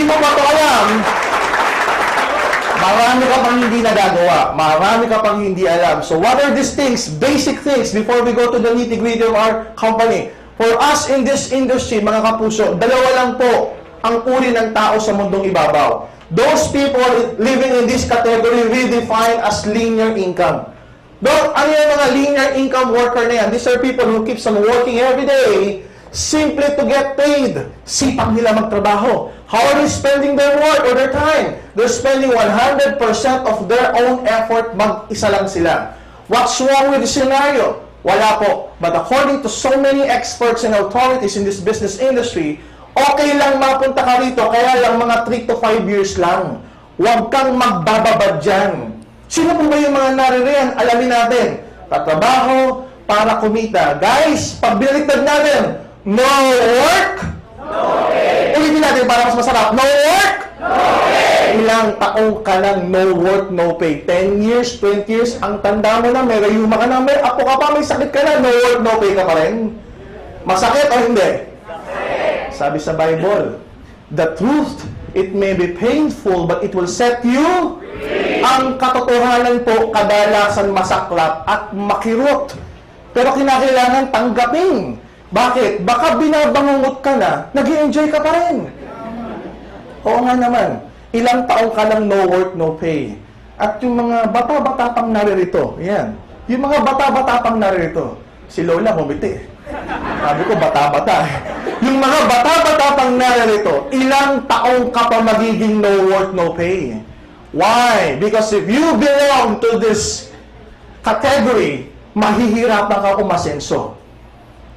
mo pa ito alam, marami ka pang hindi nagagawa. Marami ka pang hindi alam. So what are these things, basic things, before we go to the nitty-gritty of our company? For us in this industry, mga kapuso, dalawa lang po ang uri ng tao sa mundong ibabaw. Those people living in this category we define as linear income. Ano yung mga linear income worker na yan? These are people who keeps on working every day simply to get paid. Sipag nila magtrabaho. How are they spending their work or their time? They're spending 100% of their own effort. Mag-isa lang sila. What's wrong with the scenario? Wala po. But according to so many experts and authorities in this business industry, okay lang mapunta ka rito, kaya lang mga 3 to 5 years lang. Huwag kang magbababad dyan. Sino po ba yung mga naririyan? Alamin natin. Tatrabaho para kumita. Guys, pag binaliktad natin, no work, no pay. Ulitin natin para mas masarap. No work, no pay. Ilang taong ka lang, no work, no pay. 10 years, 20 years, ang tanda mo na, may rayuma ka na, may apo ka pa, may sakit ka na, no work, no pay ka pa rin. Masakit o hindi? Sabi sa Bible, the truth, it may be painful, but it will set you free. Ang katotohanan po, kadalasan masaklap at makirot. Pero kinakailangan tanggapin. Bakit? Baka binabangungot ka na, nag-i-enjoy ka pa rin. Oo nga naman. Ilang taong ka lang no work, no pay. At yung mga bata-bata pang naririto, yan. Yung mga bata-bata pang naririto, si Lola humiti. Sabi ko, bata-bata. Yung mga bata-bata pang naririto, ilang taong ka pa magiging no work, no pay. Why? Because if you belong to this category, mahihirapan ka umasenso.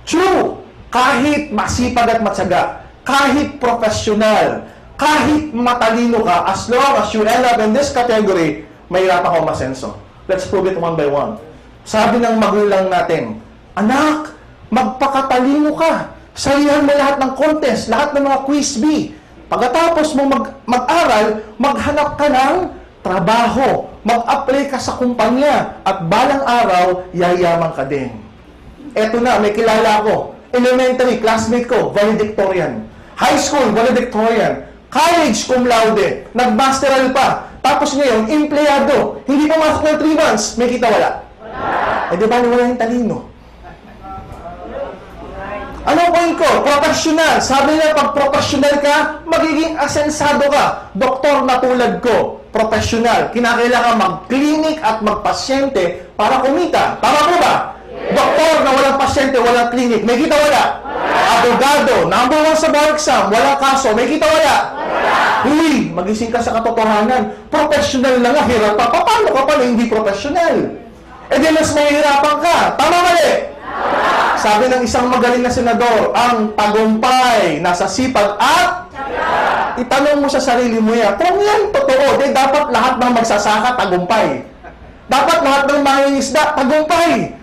True, kahit masipag at matyaga, kahit professional, kahit matalino ka, as long as you end up in this category, mahirapan ka umasenso. Let's prove it one by one. Sabi ng magulang natin, anak, magpakatalino ka. Salihan mo lahat ng contest, lahat ng mga quiz bee. Pagkatapos mo mag-aral, maghanap ka ng trabaho. Mag-apply ka sa kumpanya. At balang araw, yayaman ka din. Eto na, may kilala ko. Elementary, classmate ko, valedictorian. High school, valedictorian. College, cum laude. Nag-masteral pa. Tapos ngayon, empleyado. Hindi pa masok ng 3 months. May kita wala? Wala. Di ba wala yung talino? Ano point ko? Professional. Sabi niya, pag professional ka, magiging asensado ka. Doktor na tulad ko, professional. Kinakailangan mag-clinic at magpasyente para kumita. Tama po ba? Yes. Doktor na walang pasyente, walang clinic, may kita wala? Abogado, number 1 sa bar exam, walang kaso, may kita wala? Uy, magising ka sa katotohanan. Professional na nga, hirap pa. Paano ka pala hindi professional? E di mas mahihirapan ka. Tama mali? Sabi ng isang magaling na senador, ang tagumpay nasa sipag at itanong mo sa sarili mo yan, kung yan totoo, di dapat lahat ng magsasaka tagumpay. Dapat lahat ng mangingisda tagumpay.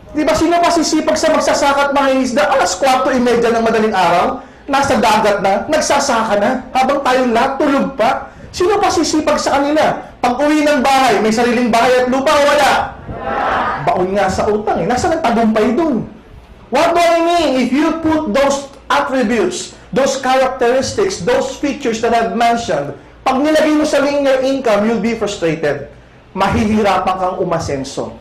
Di ba sino pa sisipag sa magsasaka at mangingisda? Alas 4:30 ng madaling araw, nasa dagat na, nagsasaka na, habang tayong lahat tulog pa. Sino pa sisipag sa kanila? Pag uwi ng bahay, may sariling bahay at lupa, wala. Baon nga sa utang, Nasaan ang tagumpay dun? What do I mean? If you put those attributes, those characteristics, those features that I've mentioned, pag nilagay mo sa linear income, you'll be frustrated. Mahihirapan kang umasenso.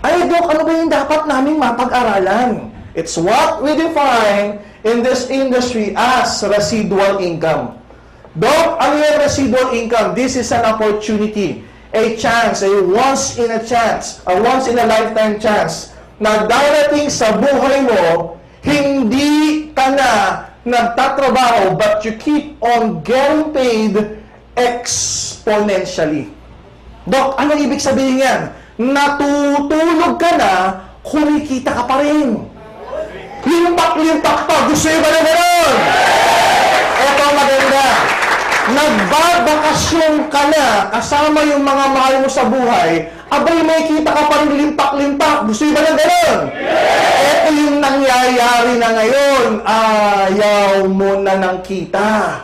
Ay, Dok, ano ba yung dapat naming mapag-aralan? It's what we define in this industry as residual income. Dok, ano yung residual income? This is an opportunity, a chance, a once in a chance, a once in a lifetime chance na darating sa buhay mo, hindi ka na nagtatrabaho, but you keep on getting paid exponentially. Dok, ano ibig sabihin yan? Natutulog ka na, kumikita ka pa rin. Limpak-limpak pa, gusto nyo ba na gano'n? Eto maganda. Nagbabakasyon ka na kasama yung mga mahal mo sa buhay, abay may kita ka pa rin limpak-limpak. Gusto nyo ba na gano'n? Eto yung nangyayari na ngayon. Ayaw mo na ng kita.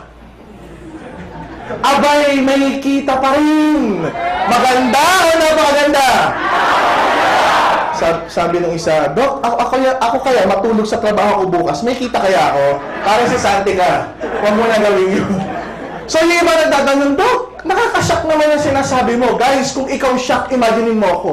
Abay may kita pa rin. Maganda o napakaganda? sabi ng isa, Dok, ako kaya matulog sa trabaho ko bukas, may kita kaya ako? Parang si Santi ka, huwag mo na gawin yun. So yung iba nagtatanong, Dok, nakakashock naman yung sinasabi mo. Guys, kung ikaw shock, imaginein mo ako.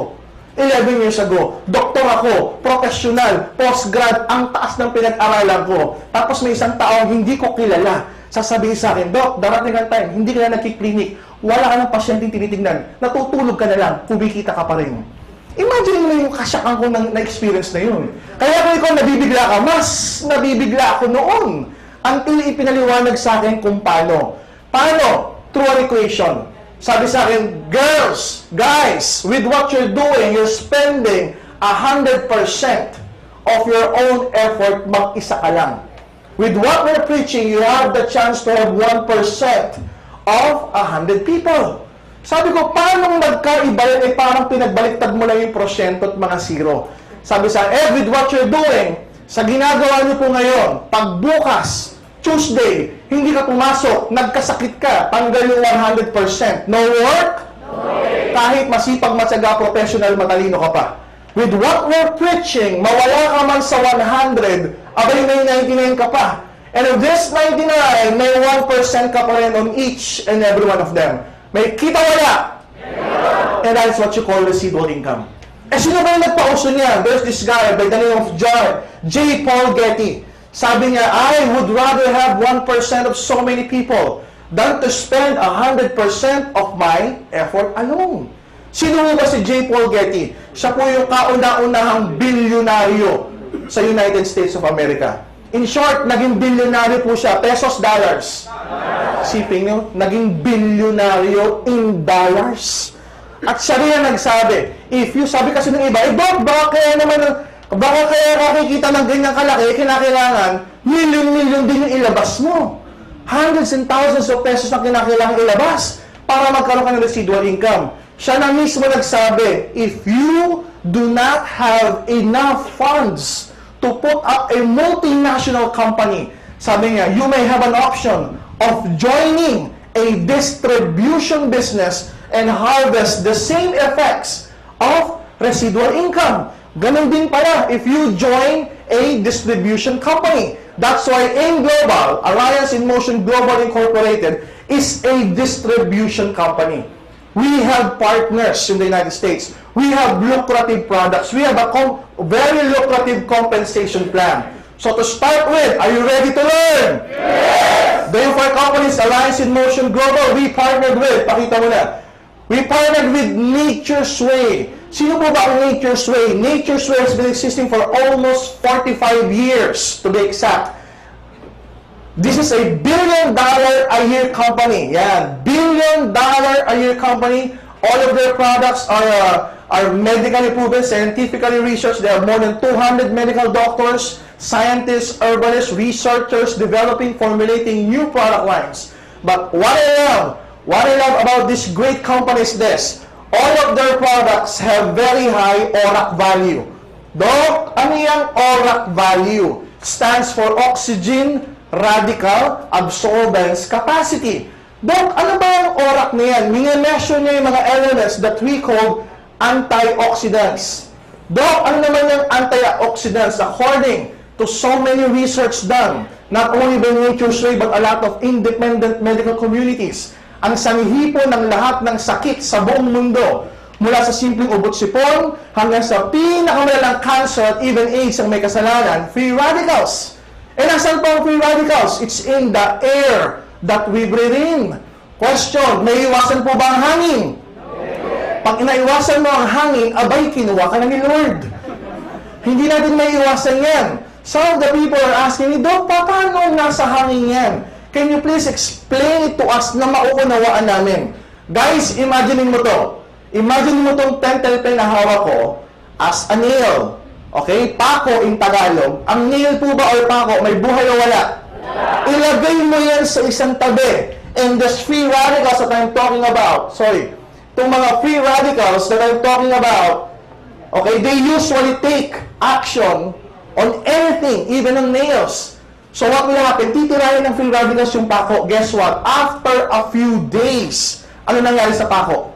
11 years ago, doktor ako, professional, postgrad, ang taas ng pinag-aralan ko. Tapos may isang taong hindi ko kilala. Sasabihin sa akin, Dok, darating ang time, hindi ka na nagkiklinik, wala ka ng pasyenteng tinitignan, natutulog ka na lang, kumikita ka pa rin. Imagine mo yung kasyakan ko na-experience na yun. Kaya kung ikaw nabibigla ka, mas nabibigla ako noon. Until ipinaliwanag sa akin kung paano. Paano? Through an equation. Sabi sa akin, girls, guys, with what you're doing, you're spending 100% of your own effort, mag-isa ka lang. With what we're preaching, you have the chance to have 1% of 100 people. Sabi ko, paano magkaiba yun? Eh, parang pinagbaliktad mo lang yung prosyento at mga zero. Sabi sa with what you're doing, sa ginagawa niyo po ngayon, pagbukas, Tuesday, hindi ka pumasok, nagkasakit ka, tanggal yung 100%. No work? No way. Kahit masipag, matyaga, professional, matalino ka pa. With what we're preaching, mawala ka man sa 100, abay may 99 ka pa. And of this 99, may 1% ka pa rin on each and every one of them. May kita wala. Yeah. And that's what you call residual income. Eh, sino ba yung nagpauso niya? There's this guy by the name of J. Paul Getty. Sabi niya, I would rather have 1% of so many people than to spend 100% of my effort alone. Sino ba si J. Paul Getty? Siya po yung kauna-unahang bilyonaryo sa United States of America. In short, naging bilyonaryo po siya, pesos, dollars. Siping nyo, naging bilyonaryo in dollars. At siya rin nagsabi, if you, sabi kasi ng iba, baka kaya nakikita ng ganyang kalaki, kinakailangan, million din yung ilabas mo. Hundreds and thousands of pesos na kinakailangan ilabas para magkaroon ka ng residual income. Siya na mismo nagsabi, if you do not have enough funds to put up a multinational company, sabi niya, you may have an option of joining a distribution business and harvest the same effects of residual income. Ganun din pala if you join a distribution company. That's why AIM Global, Alliance in Motion Global Incorporated, is a distribution company. We have partners in the United States. We have lucrative products. We have a very lucrative compensation plan. So to start with, are you ready to learn? Yes! The four companies, Alliance in Motion Global, we partnered with, pakita mo na, we partnered with Nature's Way. Sino po ba ang Nature's Way? Nature's Way has been existing for almost 45 years, to be exact. This is a $1 billion a year company. Yeah, $1 billion a year company. All of their products are medically proven, scientifically researched. There are more than 200 medical doctors, scientists, herbalists, researchers developing, formulating new product lines. But what I love about this great company is this. All of their products have very high ORAC value. Doc, ano yung ORAC value? Stands for Oxygen Radical Absorbance Capacity. Doc, ano ba yung ORAC na yan? Mini-measure niya yung mga elements that we call antioxidants. Doc, ano naman yung antioxidants? According to so many research done, not only by Nature's Way, but a lot of independent medical communities, ang sanhi po ng lahat ng sakit sa buong mundo, mula sa simpleng ubot-sipon hanggang sa pinakamalalang cancer at even AIDS ang may kasalanan, free radicals. E nasan po ang free radicals? It's in the air that we breathe in. Question, may iwasan po ba ang hangin? Pag inaiwasan mo ang hangin, abay, kinuha ka na ni Lord. Hindi natin may iwasan yan. Some of the people are asking me, Doc, paano nasa hangin yan? Can you please explain it to us na mauunawaan namin? Guys, imagine mo to. Imagine mo tong pentel pen na hawak ko as a nail. Okay? Pako in Tagalog. Ang nail po ba or pako, may buhay o wala? Ilagay mo yan sa isang tabi. And the free radicals that I'm talking about, itong mga free radicals that I'm talking about, okay, they usually take action on anything, even on nails. So what will happen? Titirahin ng free radicals yung pako. Guess what? After a few days, ano nangyari sa pako?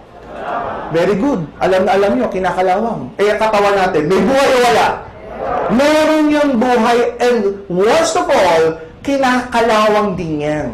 Very good. Alam na alam nyo, kinakalawang. Eh, katawan natin, may buhay o wala? Meron yung buhay, and worst of all, kinakalawang din yan.